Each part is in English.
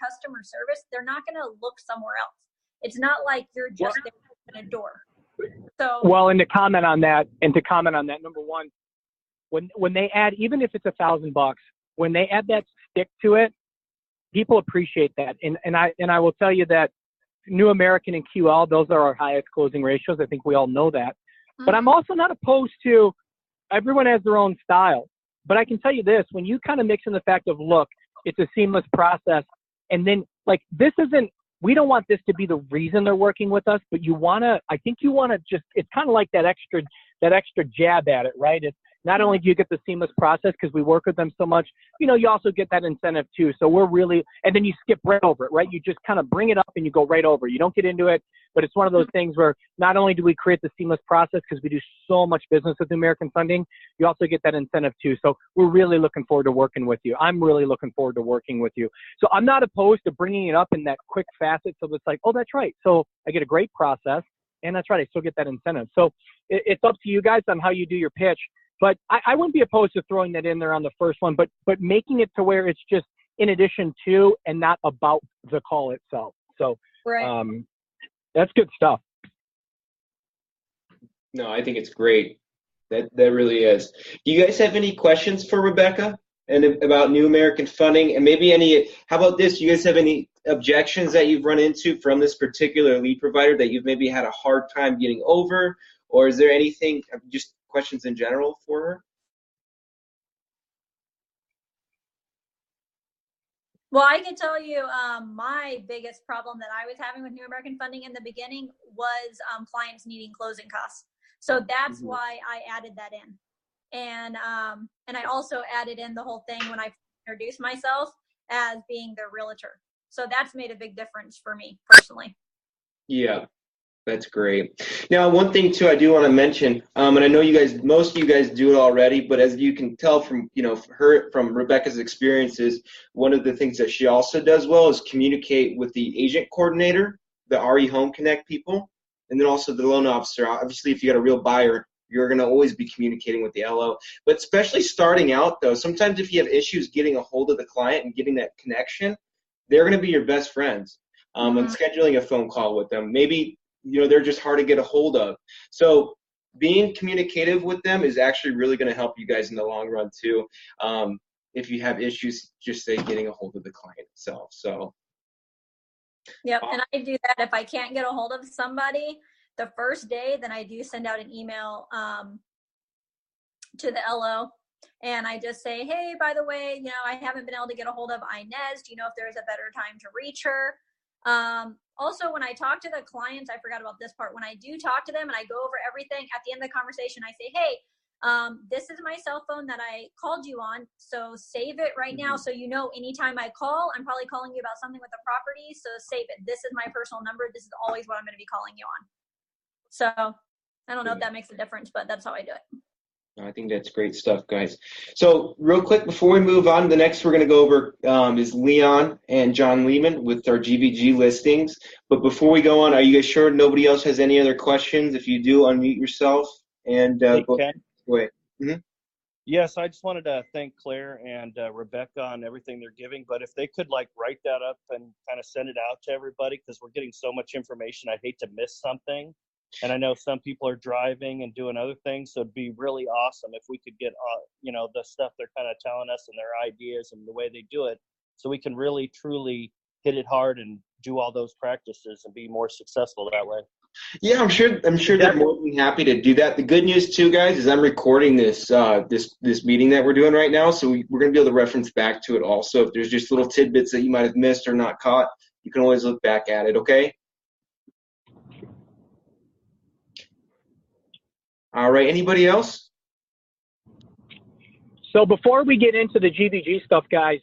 customer service, they're not going to look somewhere else. It's not like you're just there to open a door. So well, and to comment on that, number one, when they add, even if it's $1,000, when they add that stick to it, people appreciate that. And I will tell you that New American and QL, those are our highest closing ratios. I think we all know that. Mm-hmm. But I'm also not opposed to, everyone has their own style. But I can tell you this, when you kind of mix in the fact of, look, it's a seamless process, and then like this isn't, we don't want this to be the reason they're working with us, but I think you want to just, it's kind of like that extra jab at it, right? It's not only do you get the seamless process because we work with them so much, you also get that incentive too. So we're really, and then you skip right over it, right? You just kind of bring it up and you go right over. You don't get into it, but it's one of those things where not only do we create the seamless process because we do so much business with American Funding, you also get that incentive too. So we're really looking forward to working with you. I'm really looking forward to working with you. So I'm not opposed to bringing it up in that quick facet. So it's like, oh, that's right. So I get a great process, and that's right, I still get that incentive. So it's up to you guys on how you do your pitch. But I wouldn't be opposed to throwing that in there on the first one, but making it to where it's just in addition to and not about the call itself. So right. That's good stuff. No, I think it's great. That really is. Do you guys have any questions for Rebecca and about New American Funding? And maybe how about this? Do you guys have any objections that you've run into from this particular lead provider that you've maybe had a hard time getting over? Or is there anything, just questions in general for her? Well, I can tell you my biggest problem that I was having with New American Funding in the beginning was clients needing closing costs. So that's why I added that in. And I also added in the whole thing when I introduced myself as being the realtor. So that's made a big difference for me personally. Yeah. That's great. Now, one thing too, I do want to mention, and I know most of you guys do it already, but as you can tell from, from Rebecca's experiences, one of the things that she also does well is communicate with the agent coordinator, the RE Home Connect people, and then also the loan officer. Obviously, if you got a real buyer, you're going to always be communicating with the LO. But especially starting out, though, sometimes if you have issues getting a hold of the client and getting that connection, they're going to be your best friends. And scheduling a phone call with them, maybe they're just hard to get a hold of. So being communicative with them is actually really going to help you guys in the long run too. If you have issues, just say getting a hold of the client itself. So. Yep, and I do that if I can't get a hold of somebody the first day, then I do send out an email to the LO, and I just say, hey, by the way, I haven't been able to get a hold of Inez. Do you know if there's a better time to reach her? Also, when I talk to the clients, I forgot about this part. When I do talk to them and I go over everything, at the end of the conversation, I say, hey, this is my cell phone that I called you on. So save it right now. So anytime I call, I'm probably calling you about something with the property. So save it. This is my personal number. This is always what I'm going to be calling you on. So I don't know if that makes a difference, but that's how I do it. I think that's great stuff, guys. So real quick, before we move on, the next we're going to go over is Leon and John Lehman with our GVG listings. But before we go on, are you guys sure nobody else has any other questions? If you do, unmute yourself and go away. Yes, I just wanted to thank Claire and Rebecca on everything they're giving. But if they could write that up and kind of send it out to everybody, because we're getting so much information, I'd hate to miss something. And I know some people are driving and doing other things, so it'd be really awesome if we could get, the stuff they're kind of telling us and their ideas and the way they do it, so we can really, truly hit it hard and do all those practices and be more successful that way. Yeah, I'm sure they're more than happy to do that. The good news too, guys, is I'm recording this this meeting that we're doing right now, so we're going to be able to reference back to it also. If there's just little tidbits that you might have missed or not caught, you can always look back at it. Okay. All right. Anybody else? So before we get into the GVG stuff, guys,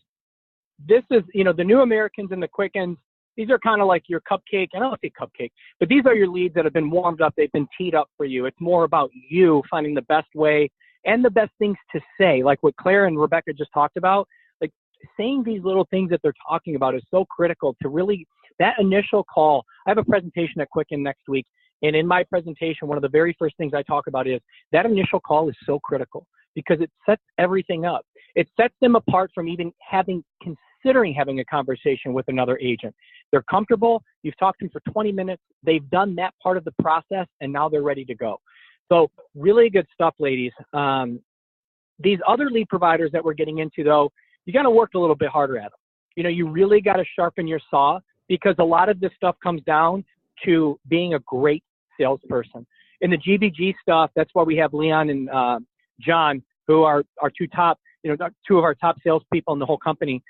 this is, the New Americans and the Quickens. These are kind of like your cupcake. I don't want to say cupcake, but these are your leads that have been warmed up. They've been teed up for you. It's more about you finding the best way and the best things to say, like what Claire and Rebecca just talked about. Like saying these little things that they're talking about is so critical to really that initial call. I have a presentation at Quicken next week. And in my presentation, one of the very first things I talk about is that initial call is so critical because it sets everything up. It sets them apart from even having considering having a conversation with another agent. They're comfortable. You've talked to them for 20 minutes. They've done that part of the process, and now they're ready to go. So really good stuff, ladies. These other lead providers that we're getting into, though, you got to work a little bit harder at them. You know, you really got to sharpen your saw, because a lot of this stuff comes down to being a great salesperson. In the GVG stuff, that's why we have Leon and John, who are our two of our top salespeople in the whole company.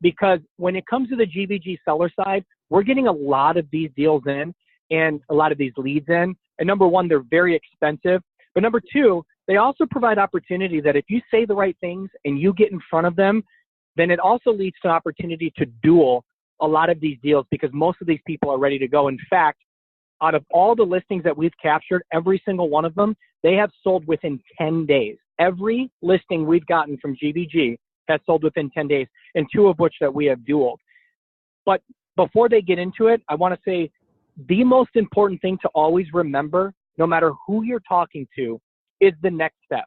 Because when it comes to the GVG seller side, we're getting a lot of these deals in and a lot of these leads in. And number one, they're very expensive. But number two, they also provide opportunity that if you say the right things and you get in front of them, then it also leads to an opportunity to duel a lot of these deals, because most of these people are ready to go. In fact, out of all the listings that we've captured, every single one of them, they have sold within 10 days. Every listing we've gotten from GVG has sold within 10 days, and 2 of which that we have dueled. But before they get into it, I want to say the most important thing to always remember, no matter who you're talking to, is the next step.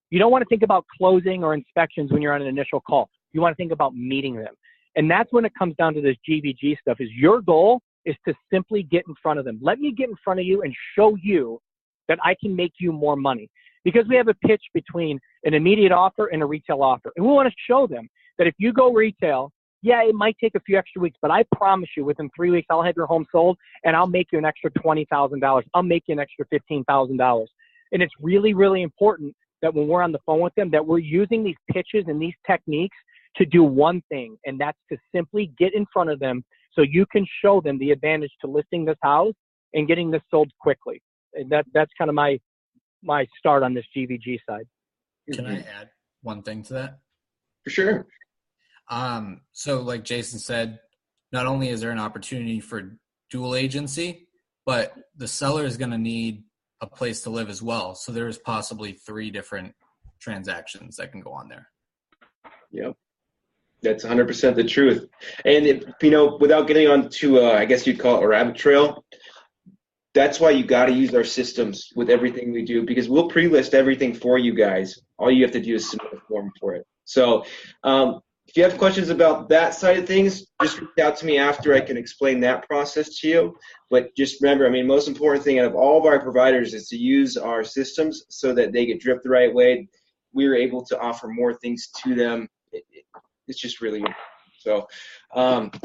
You don't want to think about closing or inspections when you're on an initial call. You want to think about meeting them. And that's when it comes down to this GVG stuff, is your goal is to simply get in front of them. Let me get in front of you and show you that I can make you more money. Because we have a pitch between an immediate offer and a retail offer. And we want to show them that if you go retail, yeah, it might take a few extra weeks, but I promise you within 3 weeks, I'll have your home sold and I'll make you an extra $20,000. I'll make you an extra $15,000. And it's really, really important that when we're on the phone with them, that we're using these pitches and these techniques to do one thing, and that's to simply get in front of them so you can show them the advantage to listing this house and getting this sold quickly. And that's kind of my start on this GVG side. Can I add one thing to that? For sure. So like Jason said, not only is there an opportunity for dual agency, but the seller is going to need a place to live as well. So there's possibly 3 different transactions that can go on there. Yep. That's 100% the truth. And, without getting on to, I guess you'd call it a rabbit trail, that's why you got to use our systems with everything we do, because we'll pre-list everything for you guys. All you have to do is submit a form for it. So if you have questions about that side of things, just reach out to me after I can explain that process to you. But just remember, most important thing out of all of our providers is to use our systems so that they get dripped the right way. We're able to offer more things to them. It's just really important. So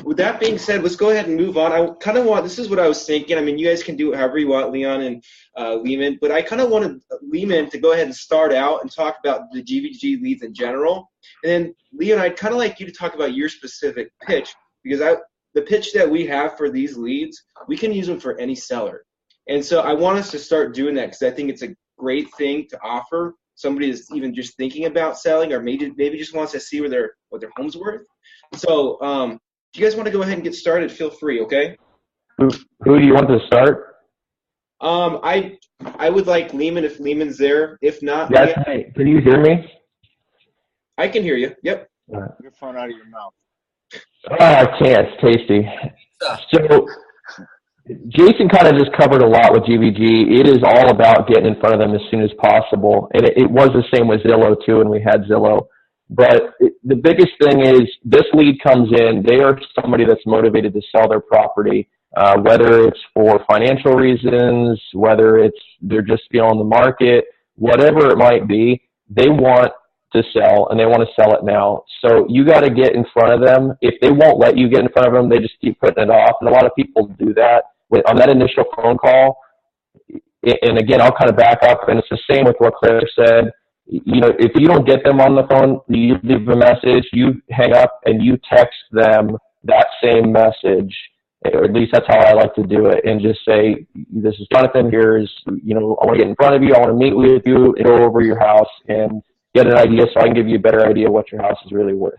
with that being said, let's go ahead and move on. I kind of this is what I was thinking. You guys can do it however you want, Leon and Lehman, but I kind of wanted Lehman to go ahead and start out and talk about the GVG leads in general. And then Leon, I'd kind of like you to talk about your specific pitch, because the pitch that we have for these leads, we can use them for any seller. And so I want us to start doing that, because I think it's a great thing to offer somebody that's even just thinking about selling, or maybe just wants to see what their home's worth. So if you guys want to go ahead and get started, feel free, okay? Who do you want to start? I would like Lehman, if Lehman's there. If not, Yes, hey, can you hear me? I can hear you. Yep. Your phone out of your mouth. I can't. It's tasty. So Jason kind of just covered a lot with GVG. It is all about getting in front of them as soon as possible. And it was the same with Zillow too, and we had Zillow. But the biggest thing is this lead comes in, they are somebody that's motivated to sell their property, whether it's for financial reasons, whether it's they're just feeling the market, whatever it might be, they want to sell and they want to sell it now. So you got to get in front of them. If they won't let you get in front of them, they just keep putting it off. And a lot of people do that on that initial phone call. And again, I'll kind of back up, and it's the same with what Claire said. If you don't get them on the phone, you leave a message, you hang up, and you text them that same message. Or at least that's how I like to do it, and just say, this is Jonathan, here's, I want to get in front of you, I want to meet with you, and go over your house and get an idea so I can give you a better idea what your house is really worth.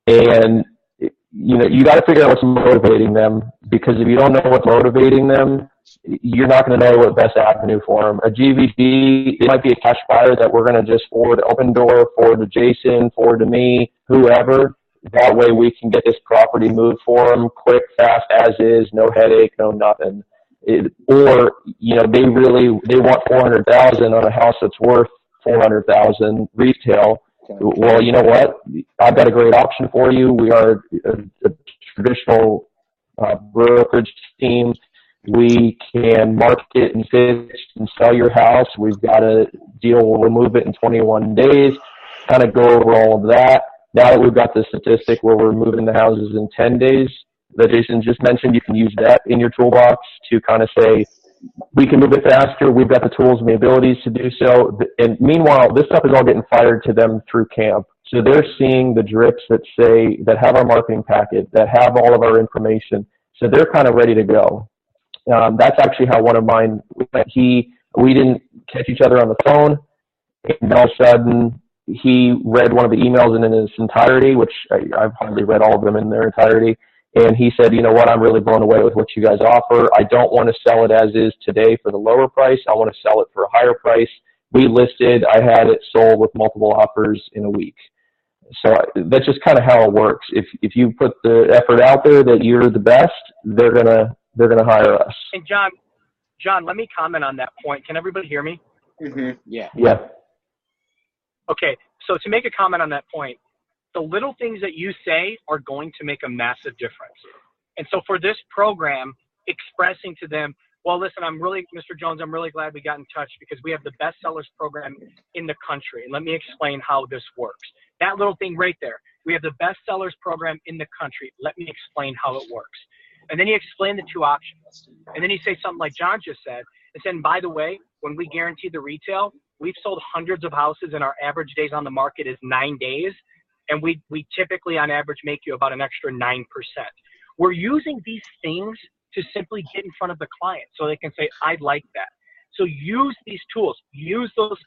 And, you got to figure out what's motivating them, because if you don't know what's motivating them, you're not going to know what best avenue for them. A GVG, it might be a cash buyer that we're going to just forward Opendoor, forward to Jason, forward to me, whoever. That way we can get this property moved for them quick, fast, as is, no headache, no nothing. Or they want $400,000 on a house that's worth $400,000 retail, Well, you know what? I've got a great option for you. We are a traditional brokerage team. We can market and fix and sell your house. We've got a deal where we'll move it in 21 days, kind of go over all of that. Now that we've got the statistic where we're moving the houses in 10 days that Jason just mentioned, you can use that in your toolbox to kind of say, we can move it faster. We've got the tools and the abilities to do so. And meanwhile, this stuff is all getting fired to them through camp. So they're seeing the drips that have our marketing packet, that have all of our information. So they're kind of ready to go. That's actually how one of mine, we didn't catch each other on the phone. And all of a sudden, he read one of the emails in its entirety, which I've hardly read all of them in their entirety. And he said, you know what, I'm really blown away with what you guys offer. I don't want to sell it as is today for the lower price. I want to sell it for a higher price. We listed, I had it sold with multiple offers in a week. So that's just kind of how it works. If you put the effort out there that you're the best, they're gonna hire us. And John, let me comment on that point. Can everybody hear me? Mm-hmm. Yeah. Okay, so to make a comment on that point, the little things that you say are going to make a massive difference. And so for this program, expressing to them, well, listen, Mr. Jones, I'm really glad we got in touch because we have the best sellers program in the country. And let me explain how this works. That little thing right there, we have the best sellers program in the country. Let me explain how it works. And then you explain the two options. And then you say something like John just said, and said, by the way, when we guarantee the retail, we've sold hundreds of houses and our average days on the market is 9 days. And we typically, on average, make you about an extra 9%. We're using these things to simply get in front of the client so they can say, I'd like that. So use these tools. Use those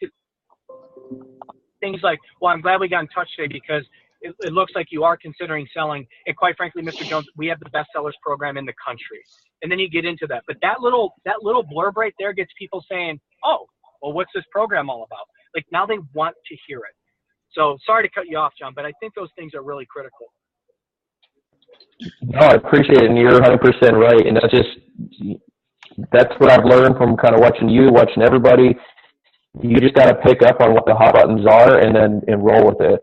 things like, well, I'm glad we got in touch today because it looks like you are considering selling. And quite frankly, Mr. Jones, we have the best sellers program in the country. And then you get into that. But that little blurb right there gets people saying, oh, well, what's this program all about? Like now they want to hear it. So sorry to cut you off, John, but I think those things are really critical. No, I appreciate it, and you're 100% right. And that's what I've learned from kind of watching everybody. You just got to pick up on what the hot buttons are and roll with it.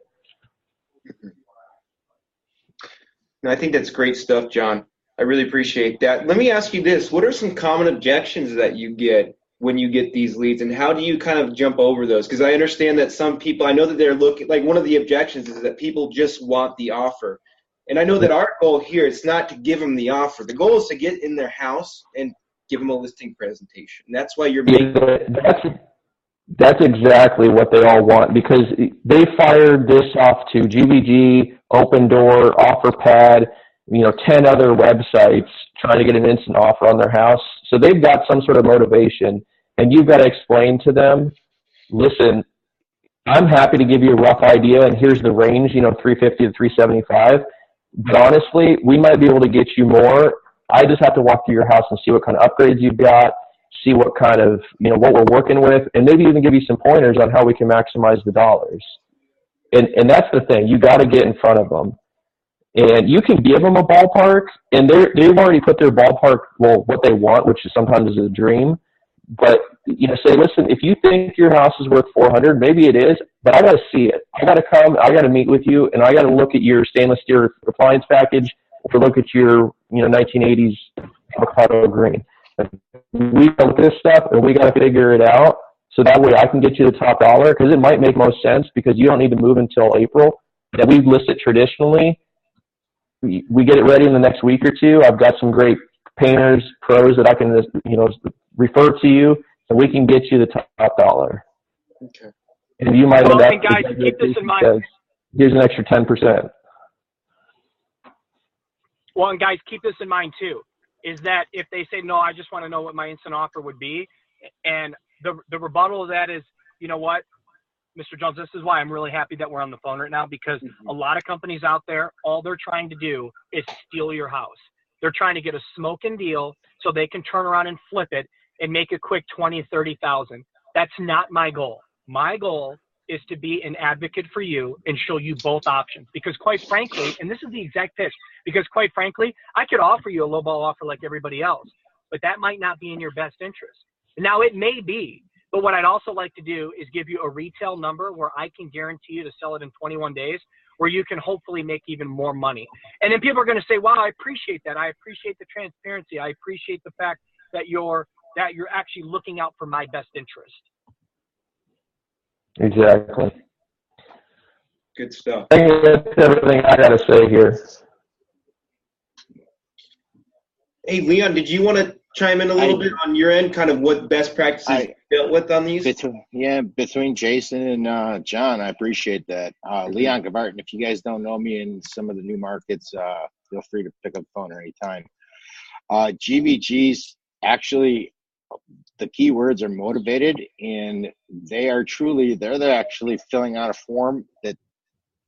No, I think that's great stuff, John. I really appreciate that. Let me ask you this. What are some common objections that you get when you get these leads, and how do you kind of jump over those? Because I understand that some people, I know that they're looking, like one of the objections is that people just want the offer. And I know that our goal here is not to give them the offer. The goal is to get in their house and give them a listing presentation. And that's why you're making That's exactly what they all want, because they fired this off to GVG, Opendoor, OfferPad, 10 other websites trying to get an instant offer on their house. So they've got some sort of motivation, and you've got to explain to them, listen, I'm happy to give you a rough idea, and here's the range, 350 to 375. But honestly, we might be able to get you more. I just have to walk through your house and see what kind of upgrades you've got, see what kind of, what we're working with, and maybe even give you some pointers on how we can maximize the dollars. And that's the thing. You got to get in front of them. And you can give them a ballpark, and they've already put their ballpark, well, what they want, which is sometimes is a dream. But, say, listen, if you think your house is worth $400, maybe it is, but I got to see it. I got to come, I got to meet with you, and I got to look at your stainless steel appliance package or look at your, 1980s avocado green. We got to look at this stuff, and we got to figure it out so that way I can get you the top dollar, because it might make most sense because you don't need to move until April. That we list it traditionally. We get it ready in the next week or two. I've got some great painters, pros that I can, refer to you, and we can get you the top dollar. Okay. And you might end up. And guys, keep this in mind. Here's an extra 10%. Well, and guys, keep this in mind too. Is that if they say no, I just want to know what my instant offer would be, and the rebuttal of that is, you know what, Mr. Jones, this is why I'm really happy that we're on the phone right now, because a lot of companies out there, all they're trying to do is steal your house. They're trying to get a smoking deal so they can turn around and flip it and make a quick 20, 30,000. That's not my goal. My goal is to be an advocate for you and show you both options, because quite frankly, and this is the exact pitch, because quite frankly, I could offer you a lowball offer like everybody else, but that might not be in your best interest. Now it may be, But what I'd also like to do is give you a retail number where I can guarantee you to sell it in 21 days, where you can hopefully make even more money. And then people are going to say, wow, I appreciate that. I appreciate the transparency. I appreciate the fact that you're actually looking out for my best interest. Exactly. Good stuff. I think that's everything I got to say here. Hey, Leon, did you want to chime in a little bit on your end, kind of what best practices you dealt with on these? Between Jason and John, I appreciate that. Leon Gavartin, if you guys don't know me in some of the new markets, feel free to pick up the phone anytime. GVGs, actually, the key words are motivated, and they're actually filling out a form that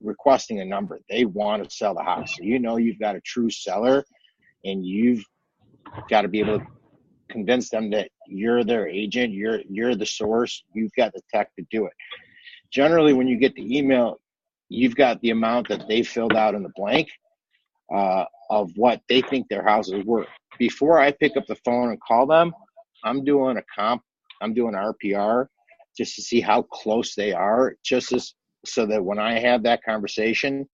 requesting a number. They want to sell the house. So you've got a true seller, and you've got to be able to convince them that you're their agent, you're the source, you've got the tech to do it. Generally, when you get the email, you've got the amount that they filled out in the blank of what they think their house is worth. Before I pick up the phone and call them, I'm doing a comp, I'm doing RPR just to see how close they are, so that when I have that conversation,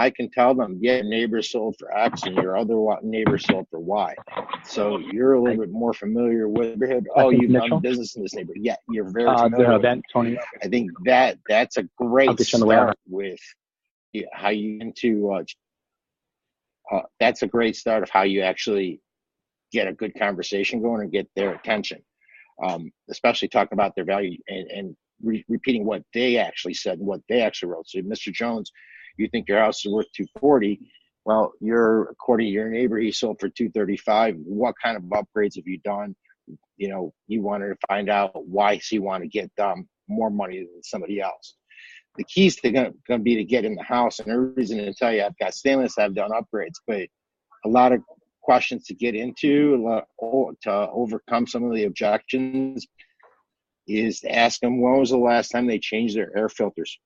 I can tell them, yeah, neighbor sold for X and your other neighbor sold for Y. So you're a little bit more familiar with the neighborhood. Oh, you've done business in this neighborhood. Yeah, you're very familiar. Tony. I think that's a great start with how you that's a great start of how you actually get a good conversation going and get their attention, especially talking about their value and repeating what they actually said and what they actually wrote. So, Mr. Jones, you think your house is worth $240? Well, according to your neighbor, he sold for $235. What kind of upgrades have you done? You wanted to find out why does he want to get more money than somebody else. The keys to going to be to get in the house, and every reason to tell you I've got stainless, I've done upgrades, but a lot of questions to get into, to overcome some of the objections, is to ask them when was the last time they changed their air filters.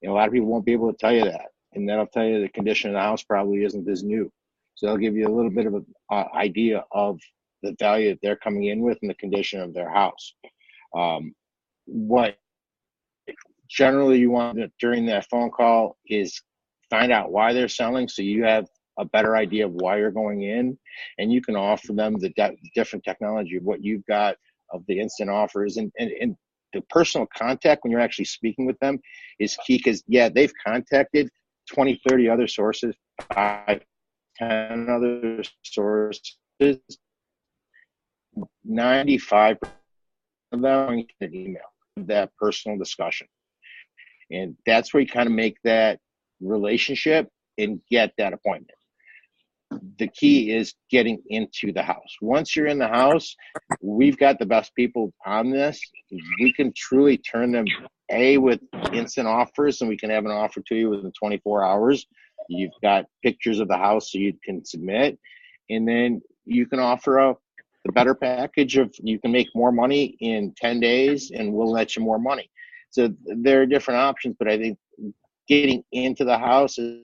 A lot of people won't be able to tell you that, and then I'll tell you the condition of the house probably isn't as new. So they'll give you a little bit of an idea of the value that they're coming in with and the condition of their house. What generally you want during that phone call is find out why they're selling, so you have a better idea of why you're going in, and you can offer them the different technology of what you've got, of the instant offers, and the personal contact when you're actually speaking with them is key, because they've contacted 20, 30 other sources, 5, 10 other sources. 95% of them get an email, that personal discussion. And that's where you kind of make that relationship and get that appointment. The key is getting into the house. Once you're in the house, we've got the best people on this. We can truly turn them with instant offers, and we can have an offer to you within 24 hours. You've got pictures of the house so you can submit, and then you can offer the better package of you can make more money in 10 days and we'll let you more money. So there are different options, but I think getting into the house is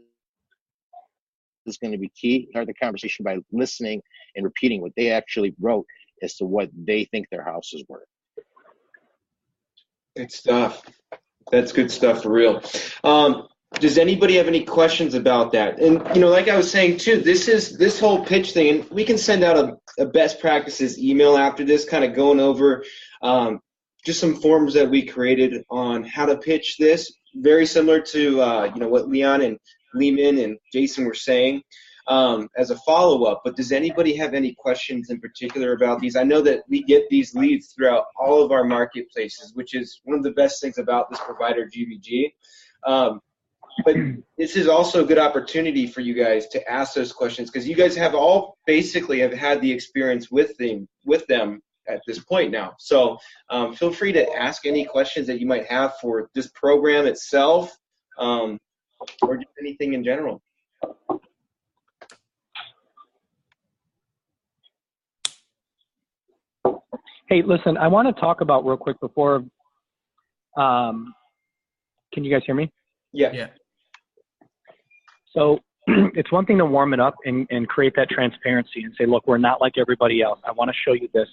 going to be key. Start the conversation by listening and repeating what they actually wrote as to what they think their house is worth. Good stuff. That's good stuff for real. Does anybody have any questions about that? And, like I was saying too, this whole pitch thing, and we can send out a best practices email after this, kind of going over just some forms that we created on how to pitch this, very similar to, what Leon and Lehman and Jason were saying as a follow-up. But does anybody have any questions in particular about these? I know that we get these leads throughout all of our marketplaces, which is one of the best things about this provider, GVG. But this is also a good opportunity for you guys to ask those questions, because you guys have all basically have had the experience with them at this point now. So feel free to ask any questions that you might have for this program itself, or just anything in general. Hey, listen, I want to talk about real quick before. Can you guys hear me? Yeah. So it's one thing to warm it up and create that transparency and say, look, we're not like everybody else. I want to show you this.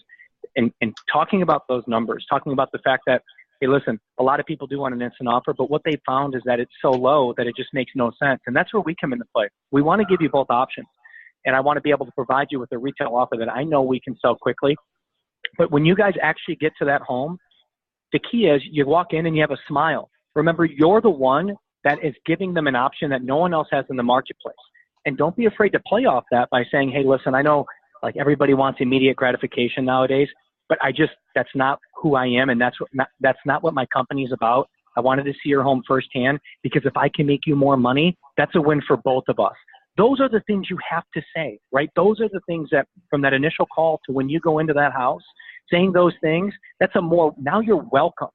and talking about those numbers, talking about the fact that, hey, listen, a lot of people do want an instant offer, but what they found is that it's so low that it just makes no sense. And that's where we come into play. We want to give you both options. And I want to be able to provide you with a retail offer that I know we can sell quickly. But when you guys actually get to that home, the key is you walk in and you have a smile. Remember, you're the one that is giving them an option that no one else has in the marketplace. And don't be afraid to play off that by saying, hey, listen, I know like everybody wants immediate gratification nowadays, but that's not who I am. And that's not what my company is about. I wanted to see your home firsthand because if I can make you more money, that's a win for both of us. Those are the things you have to say, right? Those are the things that from that initial call to when you go into that house, saying those things, now you're welcome.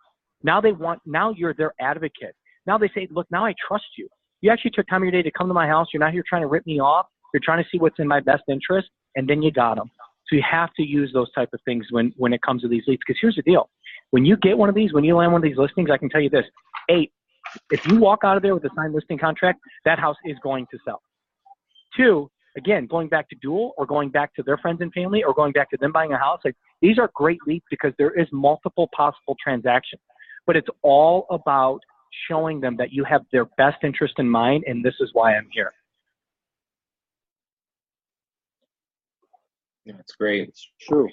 Now you're their advocate. Now they say, look, now I trust you. You actually took time of your day to come to my house. You're not here trying to rip me off. You're trying to see what's in my best interest, and then you got them. So you have to use those type of things when it comes to these leads. Because here's the deal. When you get one of these, when you land one of these listings, I can tell you this. If you walk out of there with a signed listing contract, that house is going to sell. 2, again, going back to Dual or going back to their friends and family or going back to them buying a house, like these are great leads because there is multiple possible transactions. But it's all about showing them that you have their best interest in mind, and this is why I'm here. Yeah, it's great. It's true.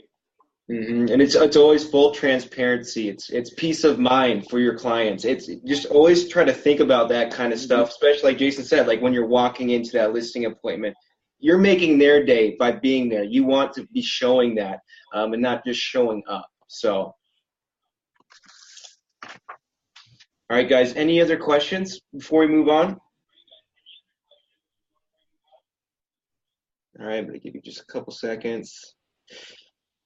And it's always full transparency. It's peace of mind for your clients. It's just always try to think about that kind of stuff, especially like Jason said, like when you're walking into that listing appointment, you're making their day by being there. You want to be showing that and not just showing up. So, all right, guys, any other questions before we move on? All right, I'm going to give you just a couple seconds.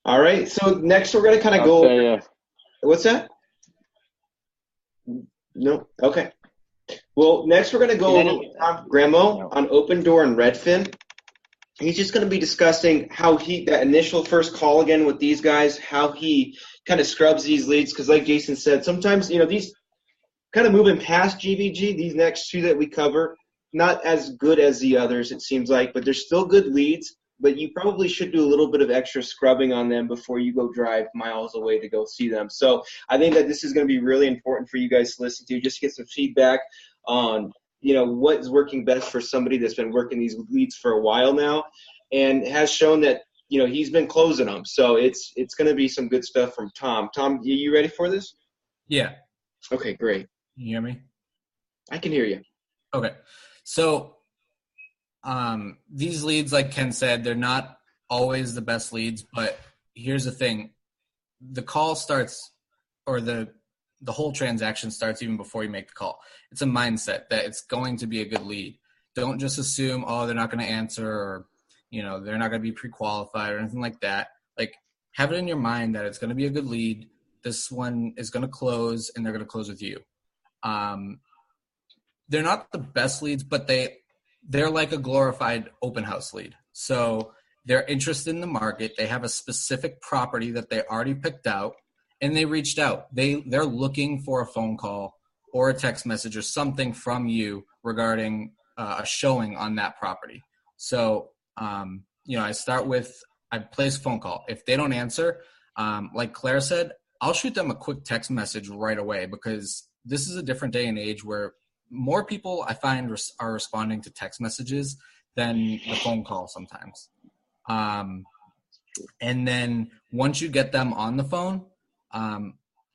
All right, so next we're going to kind of go over. What's that? No? Okay. Well, next we're going to go over Tom Gramo on Opendoor and Redfin. He's just going to be discussing how that initial first call again with these guys, how he kind of scrubs these leads. Because like Jason said, sometimes, these kind of moving past GVG, these next 2 that we cover, not as good as the others, it seems like, but they're still good leads. But you probably should do a little bit of extra scrubbing on them before you go drive miles away to go see them. So I think that this is going to be really important for you guys to listen to, just to get some feedback on, what is working best for somebody that's been working these leads for a while now and has shown that, he's been closing them. So it's going to be some good stuff from Tom. Tom, you ready for this? Yeah. Okay, great. Can you hear me? I can hear you. Okay. So these leads, like Ken said, they're not always the best leads, but here's the thing. The call starts, or the whole transaction starts even before you make the call. It's a mindset that it's going to be a good lead. Don't just assume, they're not going to answer or, they're not going to be pre-qualified or anything like that. Like, have it in your mind that it's going to be a good lead. This one is going to close, and they're going to close with you. They're not the best leads, but they're like a glorified open house lead. So they're interested in the market. They have a specific property that they already picked out, and they reached out. They're looking for a phone call or a text message or something from you regarding a showing on that property. So, I place a phone call. If they don't answer, like Claire said, I'll shoot them a quick text message right away because this is a different day and age where more people I find are responding to text messages than the phone call sometimes. And then once you get them on the phone,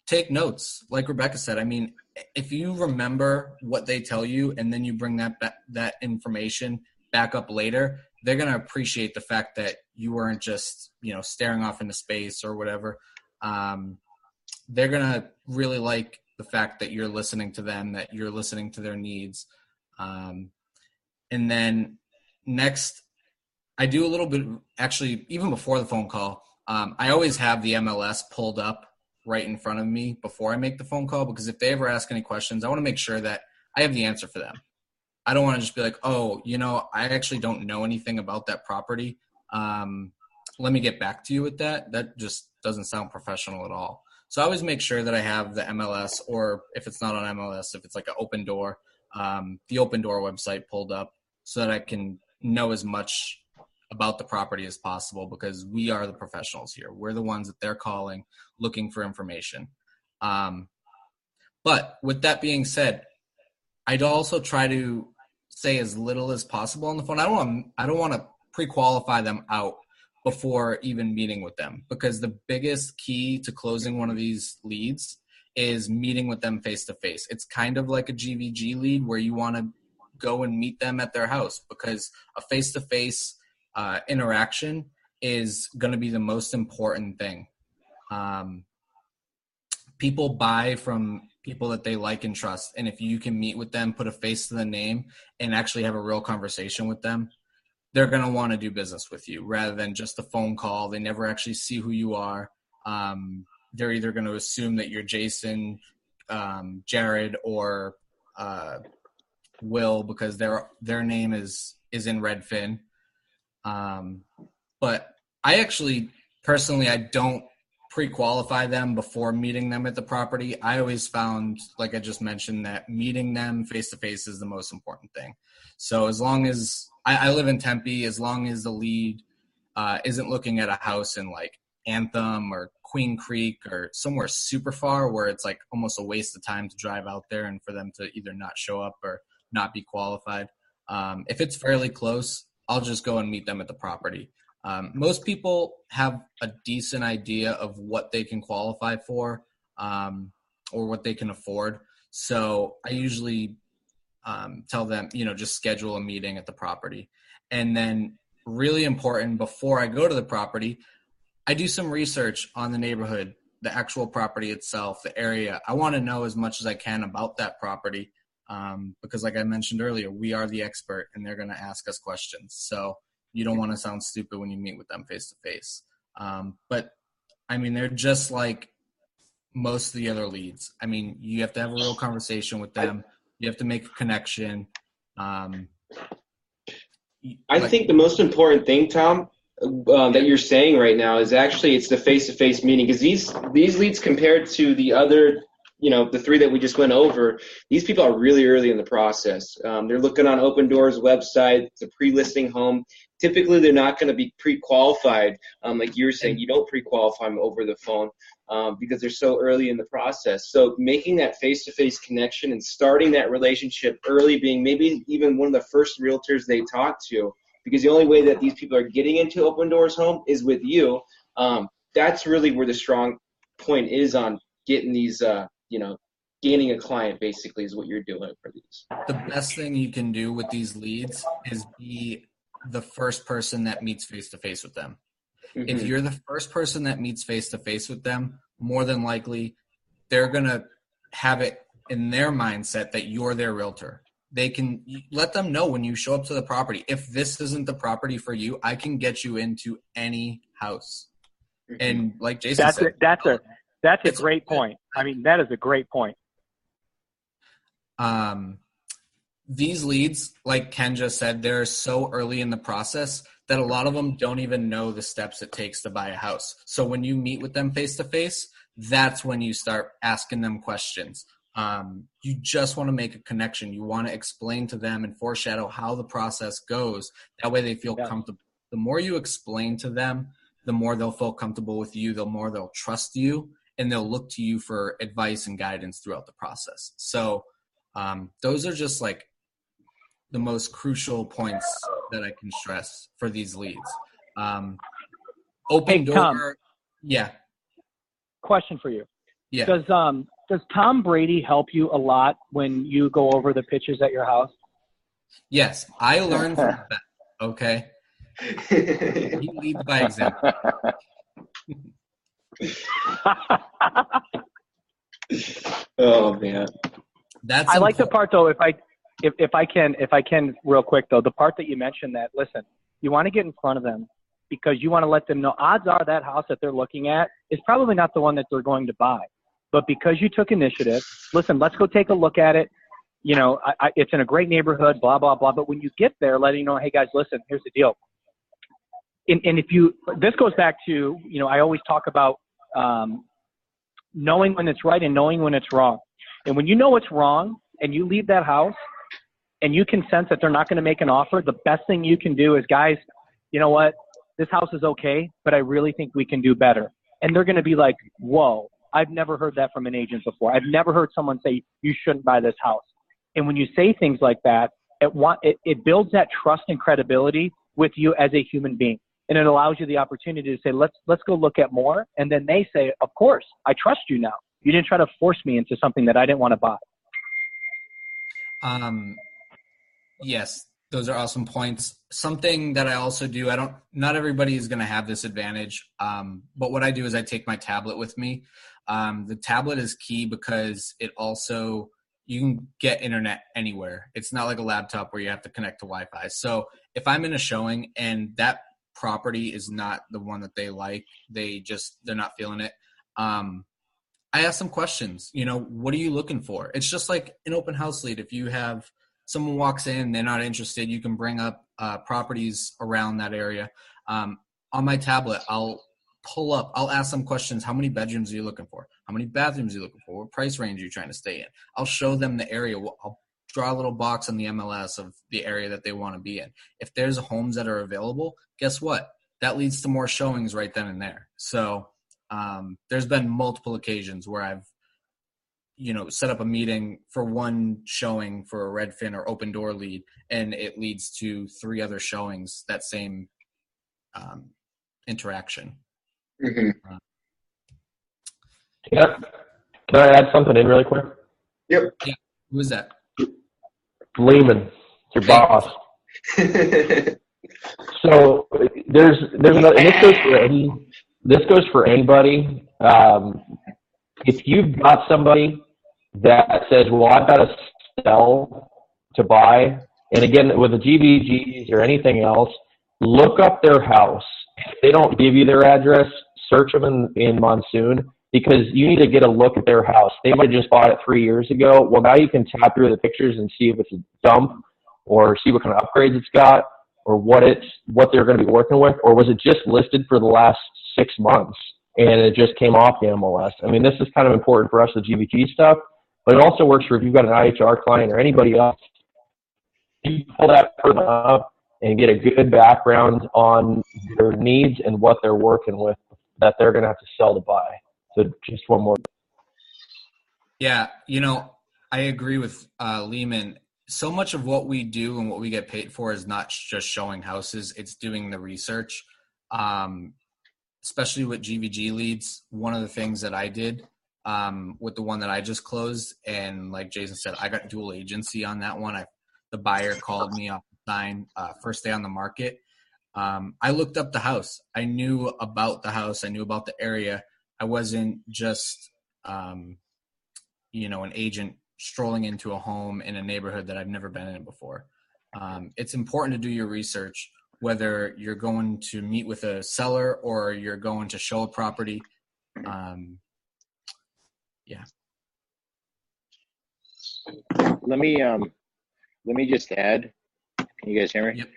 take notes. Like Rebecca said, I mean, if you remember what they tell you and then you bring that information back up later, they're going to appreciate the fact that you weren't just, staring off into space or whatever. They're going to really like the fact that you're listening to them, that you're listening to their needs. And then next, I do a little bit, actually, even before the phone call, I always have the MLS pulled up right in front of me before I make the phone call, because if they ever ask any questions, I want to make sure that I have the answer for them. I don't want to just be like, I actually don't know anything about that property. Let me get back to you with that. That just doesn't sound professional at all. So I always make sure that I have the MLS, or if it's not on MLS, if it's like an Opendoor, the Opendoor website pulled up so that I can know as much about the property as possible, because we are the professionals here. We're the ones that they're calling, looking for information. But with that being said, I'd also try to say as little as possible on the phone. I don't want to pre-qualify them out before even meeting with them, because the biggest key to closing one of these leads is meeting with them face to face. It's kind of like a GVG lead where you want to go and meet them at their house, because a face to face interaction is going to be the most important thing. People buy from people that they like and trust. And if you can meet with them, put a face to the name, and actually have a real conversation with them, they're going to want to do business with you rather than just a phone call. They never actually see who you are. They're either going to assume that you're Jason, Jared, or Will, because their name is in Redfin. But I actually, personally, I don't pre-qualify them before meeting them at the property. I always found, like I just mentioned, that meeting them face-to-face is the most important thing. So as long as I live in Tempe, as long as the lead isn't looking at a house in like Anthem or Queen Creek or somewhere super far where it's like almost a waste of time to drive out there and for them to either not show up or not be qualified. If it's fairly close, I'll just go and meet them at the property. Most people have a decent idea of what they can qualify for or what they can afford. So I usually tell them, just schedule a meeting at the property. And then really important, before I go to the property, I do some research on the neighborhood, the actual property itself, the area. I want to know as much as I can about that property because like I mentioned earlier, we are the expert and they're going to ask us questions. So you don't want to sound stupid when you meet with them face to face. But I mean, they're just like most of the other leads. I mean, you have to have a real conversation with them. You have to make a connection. I think the most important thing, Tom, that you're saying right now is actually it's the face-to-face meeting, because these leads compared to the other, the three that we just went over, these people are really early in the process. They're looking on Open Doors website. It's a pre-listing home. Typically, they're not going to be pre-qualified. Like you were saying, you don't pre-qualify them over the phone because they're so early in the process. So making that face-to-face connection and starting that relationship early, being maybe even one of the first realtors they talk to, because the only way that these people are getting into Open Doors home is with you. That's really where the strong point is on getting these, gaining a client basically is what you're doing for these. The best thing you can do with these leads is be the first person that meets face-to-face with them. Mm-hmm. If you're the first person that meets face-to-face with them, more than likely they're going to have it in their mindset that you're their realtor. They can let them know when you show up to the property, if this isn't the property for you, I can get you into any house. Mm-hmm. And like Jason said, that's a great point. I mean, that is a great point. These leads, like Ken just said, they're so early in the process that a lot of them don't even know the steps it takes to buy a house. So when you meet with them face to face, that's when you start asking them questions. You just want to make a connection. You want to explain to them and foreshadow how the process goes. That way they feel comfortable. The more you explain to them, the more they'll feel comfortable with you, the more they'll trust you, and they'll look to you for advice and guidance throughout the process. So those are just like the most crucial points that I can stress for these leads. Open door. Tom, yeah. Question for you. Yeah. Does Tom Brady help you a lot when you go over the pitches at your house? Yes, I learned from that. Okay. He leads by example. Oh man. I like the part though. If I can real quick though, the part that you mentioned that, listen, you want to get in front of them because you want to let them know odds are that house that they're looking at is probably not the one that they're going to buy. But because you took initiative, listen, let's go take a look at it. It's in a great neighborhood, blah, blah, blah. But when you get there, letting you know, hey guys, listen, here's the deal. And this goes back to, I always talk about knowing when it's right and knowing when it's wrong. And when you know it's wrong and you leave that house and you can sense that they're not going to make an offer, the best thing you can do is, guys, you know what, this house is okay, but I really think we can do better. And they're going to be like, whoa, I've never heard that from an agent before. I've never heard someone say, you shouldn't buy this house. And when you say things like that, it builds that trust and credibility with you as a human being. And it allows you the opportunity to say, let's go look at more. And then they say, of course, I trust you now. You didn't try to force me into something that I didn't want to buy. Yes, those are awesome points. Something that I also do, not everybody is going to have this advantage. But what I do is I take my tablet with me. The tablet is key because you can get internet anywhere. It's not like a laptop where you have to connect to Wi-Fi. So if I'm in a showing and that property is not the one that they like, they're not feeling it. I ask them questions, what are you looking for? It's just like an open house lead. If you have someone walks in, they're not interested, you can bring up properties around that area. On my tablet, I'll ask them questions. How many bedrooms are you looking for? How many bathrooms are you looking for? What price range are you trying to stay in? I'll show them the area. I'll draw a little box on the MLS of the area that they want to be in. If there's homes that are available, guess what? That leads to more showings right then and there. So there's been multiple occasions where I've, set up a meeting for one showing for a Redfin or Open Door lead, and it leads to 3 other showings, that same interaction. Mm-hmm. Yeah. Can I add something in really quick? Yep. Yeah. Who is that? Lehman, your boss. So there's another, and this goes for anybody. If you've got somebody that says, well, I've got to sell to buy, and again, with the GVGs or anything else, look up their house. If they don't give you their address, search them in Monsoon, because you need to get a look at their house. They might have just bought it 3 years ago. Well, now you can tap through the pictures and see if it's a dump, or see what kind of upgrades it's got, or what they're going to be working with, or was it just listed for the last 6 months and it just came off the MLS? I mean, this is kind of important for us, the GVG stuff, but it also works for if you've got an IHR client or anybody else. You pull that person up and get a good background on their needs and what they're working with that they're going to have to sell to buy. So just one more. Yeah, I agree with Lehman. So much of what we do and what we get paid for is not just showing houses, it's doing the research. Especially with GVG leads, one of the things that I did with the one that I just closed, and like Jason said, I got dual agency on that one. The buyer called me off the sign, first day on the market. I looked up the house. I knew about the house. I knew about the area. I wasn't just, an agent strolling into a home in a neighborhood that I've never been in before. It's important to do your research, whether you're going to meet with a seller or you're going to show a property. Yeah. Let me just add, can you guys hear me? Yep.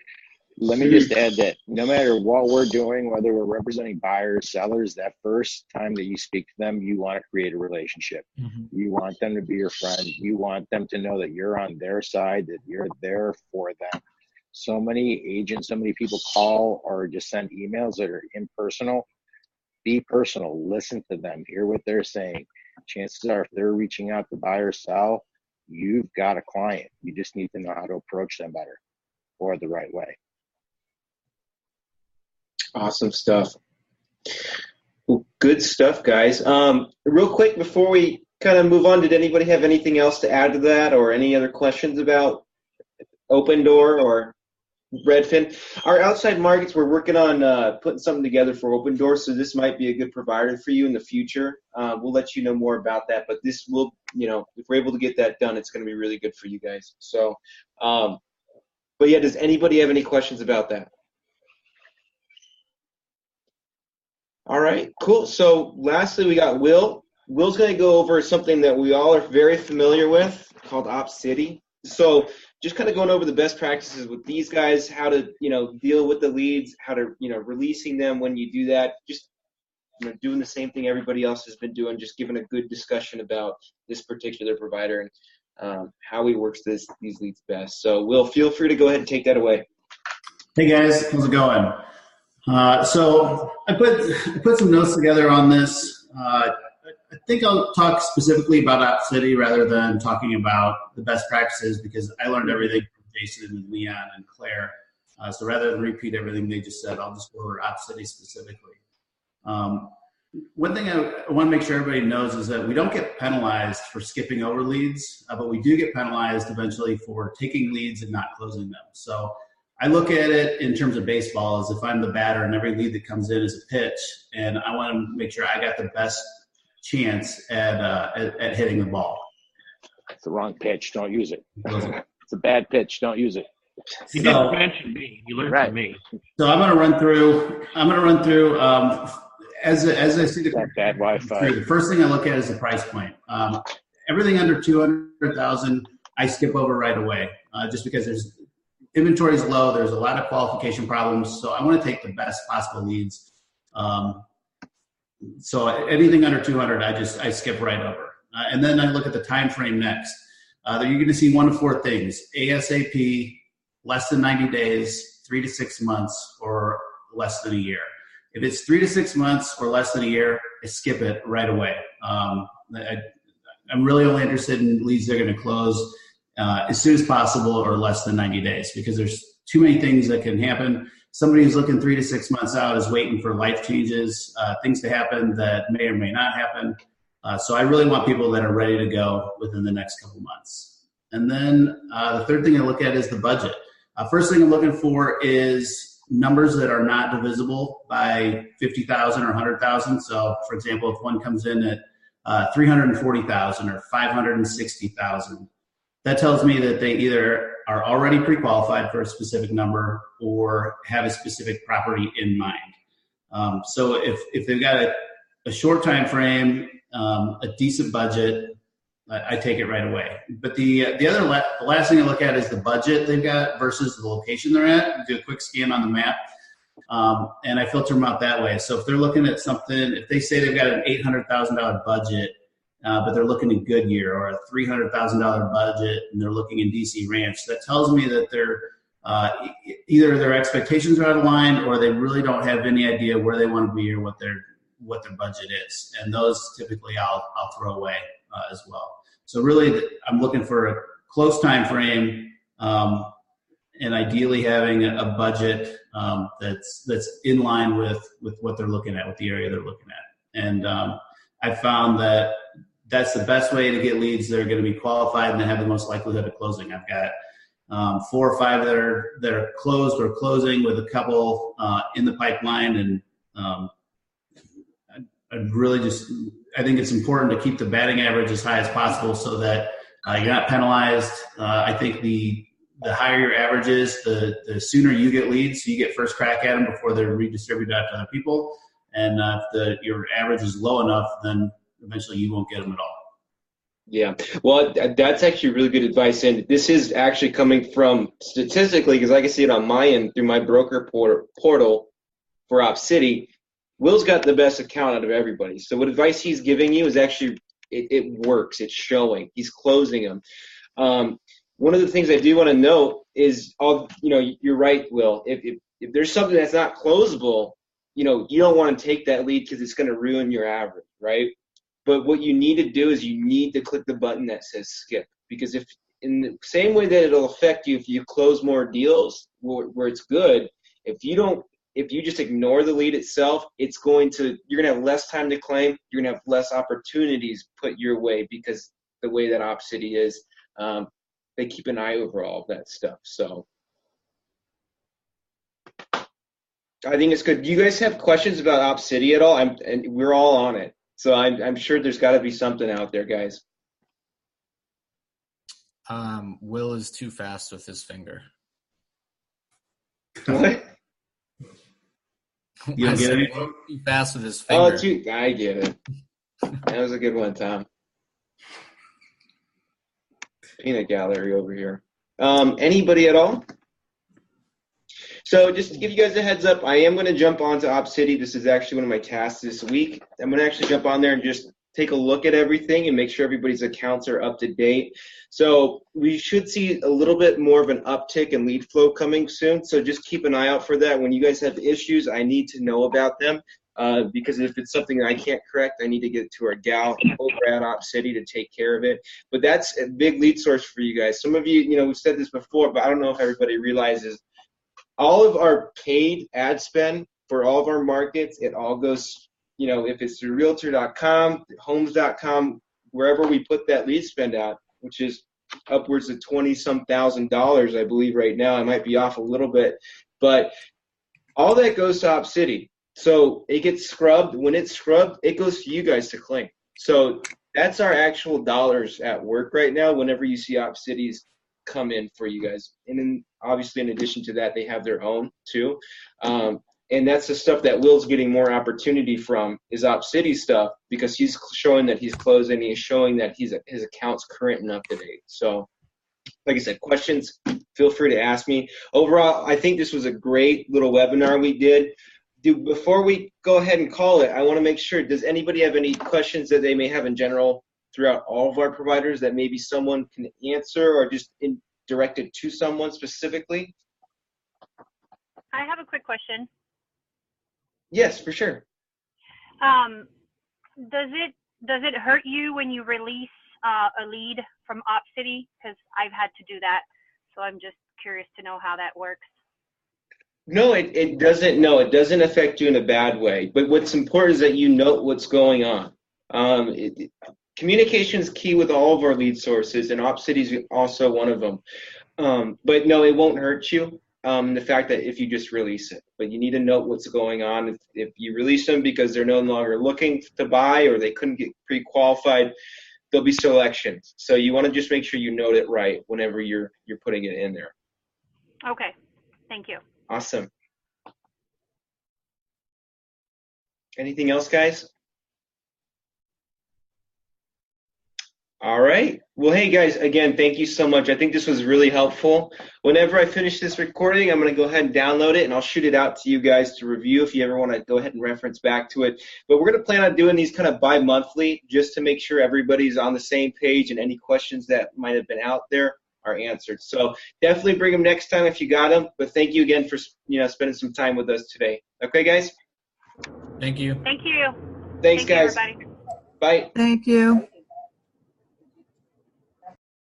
Let me just add that no matter what we're doing, whether we're representing buyers, sellers, that first time that you speak to them, you want to create a relationship. Mm-hmm. You want them to be your friend. You want them to know that you're on their side, that you're there for them. So many agents, so many people call or just send emails that are impersonal. Be personal. Listen to them. Hear what they're saying. Chances are, if they're reaching out to buy or sell, you've got a client. You just need to know how to approach them better or the right way. Awesome stuff. Well, good stuff, guys. Real quick, before we kind of move on, did anybody have anything else to add to that, or any other questions about Open Door or Redfin? Our outside markets, we're working on putting something together for Open Door, so this might be a good provider for you in the future. We'll let you know more about that, but this will, if we're able to get that done, it's going to be really good for you guys. So, but yeah, does anybody have any questions about that? All right, cool. So lastly, we got Will. Will's going to go over something that we all are very familiar with called OpCity. So just kind of going over the best practices with these guys, how to, deal with the leads, how to, releasing them when you do that, just, doing the same thing everybody else has been doing, just giving a good discussion about this particular provider and how he works these leads best. So Will, feel free to go ahead and take that away. Hey guys, how's it going? So I put some notes together on this. I think I'll talk specifically about Op City rather than talking about the best practices, because I learned everything from Jason and Leon and Claire. So rather than repeat everything they just said, I'll just go over Op City specifically. One thing I want to make sure everybody knows is that we don't get penalized for skipping over leads, but we do get penalized eventually for taking leads and not closing them. So I look at it in terms of baseball as if I'm the batter and every lead that comes in is a pitch, and I want to make sure I got the best chance at hitting the ball. It's the wrong pitch. Don't use it. It's a bad pitch. Don't use it. You didn't mention me. You learned from me. So I'm going to run through. As I see the bad Wi-Fi. The first thing I look at is the price point. Everything under 200,000, I skip over right away, just because there's inventory is low. There's a lot of qualification problems, so I want to take the best possible leads. So anything under 200, I skip right over, and then I look at the time frame next. You're going to see one of four things: ASAP, less than 90 days, 3 to 6 months, or less than a year. If it's 3 to 6 months or less than a year, I skip it right away. I'm really only interested in leads that are going to close as soon as possible or less than 90 days, because there's too many things that can happen. Somebody who's looking 3 to 6 months out is waiting for life changes, things to happen that may or may not happen. So I really want people that are ready to go within the next couple months. And then the third thing I look at is the budget. First thing I'm looking for is numbers that are not divisible by 50,000 or 100,000. So, for example, if one comes in at 340,000 or 560,000, that tells me that they either are already pre-qualified for a specific number or have a specific property in mind. So if they've got a short time frame, a decent budget, I take it right away. But the last thing I look at is the budget they've got versus the location they're at. I do a quick scan on the map, and I filter them out that way. So if they're looking at something, if they say they've got an $800,000 budget, but they're looking in Goodyear, or a $300,000 budget and they're looking in DC Ranch, that tells me that they're either their expectations are out of line or they really don't have any idea where they want to be or what their budget is. And those typically I'll throw away as well. So really, I'm looking for a close time frame, and ideally having a budget that's in line with what they're looking at, with the area they're looking at. And I found that that's the best way to get leads that are going to be qualified and that have the most likelihood of closing. I've got 4 or 5 that are closed or closing, with a couple in the pipeline, and I think it's important to keep the batting average as high as possible so that you're not penalized. I think the higher your average is, the sooner you get leads, so you get first crack at them before they're redistributed out to other people. And if your average is low enough, then eventually you won't get them at all. Yeah, well, that's actually really good advice. And this is actually coming from statistically, because I can see it on my end through my broker portal for Op City. Will's got the best account out of everybody. So what advice he's giving you is actually, it works. It's showing. He's closing them. One of the things I do want to note is, you're right, Will. If there's something that's not closable, you don't want to take that lead because it's going to ruin your average, right? But what you need to do is you need to click the button that says skip, because if in the same way that it'll affect you if you close more deals where it's good, if you just ignore the lead itself, you're going to have less time to claim. You're going to have less opportunities put your way, because the way that Op City is, they keep an eye over all of that stuff. So I think it's good. Do you guys have questions about Op City at all? And we're all on it. So I'm sure there's got to be something out there, guys. Will is too fast with his finger. What? You don't get it? Too fast with his finger. I get it. That was a good one, Tom. Peanut gallery over here. Anybody at all? So just to give you guys a heads up, I am going to jump onto Op City. This is actually one of my tasks this week. I'm going to actually jump on there and just take a look at everything and make sure everybody's accounts are up to date. So we should see a little bit more of an uptick in lead flow coming soon. So just keep an eye out for that. When you guys have issues, I need to know about them. Because if it's something that I can't correct, I need to get to our gal over at Op City to take care of it. But that's a big lead source for you guys. Some of you, we've said this before, but I don't know if everybody realizes all of our paid ad spend for all of our markets, it all goes, if it's through Realtor.com, Homes.com, wherever we put that lead spend out, which is upwards of $20-some thousand, I believe right now. I might be off a little bit, but all that goes to Op City. So it gets scrubbed. When it's scrubbed, it goes to you guys to claim. So that's our actual dollars at work right now whenever you see Op Cities come in for you guys. And then obviously in addition to that, they have their own too. And that's the stuff that Will's getting more opportunity from is Op City stuff because he's showing that he's closing. He's showing that his account's current and up to date. So like I said, questions, feel free to ask me. Overall, I think this was a great little webinar we did. Before we go ahead and call it, I want to make sure, does anybody have any questions that they may have in general throughout all of our providers that maybe someone can answer or just directed to someone specifically? I have a quick question. Yes, for sure. Does it hurt you when you release a lead from Op City? Because I've had to do that, so I'm just curious to know how that works. No, it doesn't. No, it doesn't affect you in a bad way. But what's important is that you note what's going on. Communication is key with all of our lead sources, and Op City is also one of them. But no, it won't hurt you. The fact that if you just release it, but you need to note what's going on. If you release them because they're no longer looking to buy or they couldn't get pre-qualified, there'll be selections. So you want to just make sure you note it right whenever you're putting it in there. Okay, thank you. Awesome. Anything else, guys? All right. Well, hey, guys, again, thank you so much. I think this was really helpful. Whenever I finish this recording, I'm going to go ahead and download it, and I'll shoot it out to you guys to review if you ever want to go ahead and reference back to it. But we're going to plan on doing these kind of bi-monthly just to make sure everybody's on the same page and any questions that might have been out there are answered. So definitely bring them next time if you got them. But thank you again for spending some time with us today. Okay, guys? Thank you. Thank you. Thanks, Thank guys. you, everybody. Bye. Thank you.